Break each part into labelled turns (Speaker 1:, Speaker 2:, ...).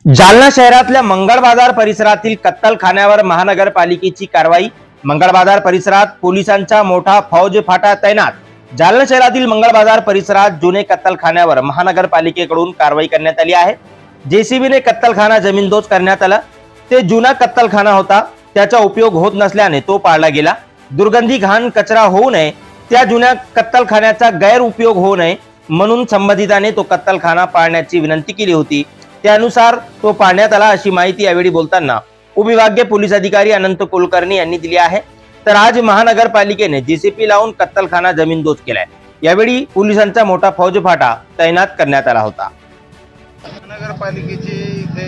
Speaker 1: जालना शहरातल्या मंगळ बाजार परिसरातील कत्तलखान्यावर महानगरपालिकेची कारवाई। मंगळ बाजार परिसरात पोलिसांचा मोठा फौज फाटा तैनात। जालना शहरातील मंगळ बाजार परिसरात जुने कत्तलखान्यावर महानगरपालिकेकडून कारवाई करण्यात आली आहे। जेसीबीने कत्तलखाना जमीनदोज करण्यात आला। ते जुना कत्तलखाना होता, त्याचा उपयोग होत नसल्याने तो पाडला गेला। दुर्गंधी घाण कचरा होऊ नये, त्या जुन्या कत्तलखान्याचा गैरउपयोग होऊ नये म्हणून संबंधिताने तो कत्तलखाना पाडण्याची विनंती केली होती। त्यानुसार तो पाडण्यात आला अशी माहिती यावेळी बोलताना उपविभागीय पोलीस अधिकारी अनंत कुलकर्णी यांनी दिली आहे। तर आज महानगरपालिकेने जेसीबी लावून कत्तलखाना जमीनदोज केलाय। यावेळी पोलिसांचा मोठा फौज फाटा तैनात करण्यात आला होता।
Speaker 2: महानगरपालिकेचे इथे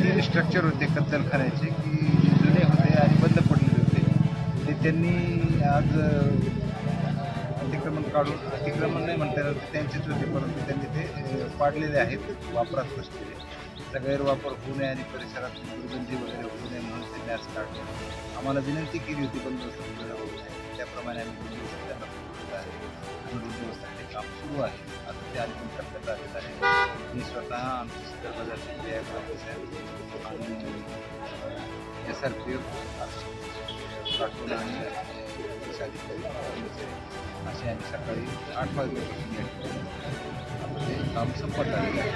Speaker 2: तीन स्ट्रक्चर होते कत्तलखान्याचे की जुने होते आणि बंद पडलेले होते। ते त्यांनी आज अतिक्रमण नाही म्हणता येणार, त्यांचेच होते, परंतु त्यांनी ते पाडलेले आहेत, वापरात नसलेले। त्याचा गैरवापर होऊ नये आणि परिसरात दुर्गंधी वगैरे होऊ नये म्हणून त्यांनी आज काढले। आम्हाला विनंती केली होती बंदोबस्त होऊ नये, त्याप्रमाणे आम्ही बंदोबस्त त्यांना पुरवला आहे आणि बंदोबस्ताचे काम सुरू आहे। आता ते आले पण करण्यात आलेलं आहे। मी स्वतः आमचे सदर बाजारचे आणि SRPF पाठवून आणि असे आम्ही सकाळी 8 वाजल्यापासून या ठिकाणी काम संपत आलेलं आहे।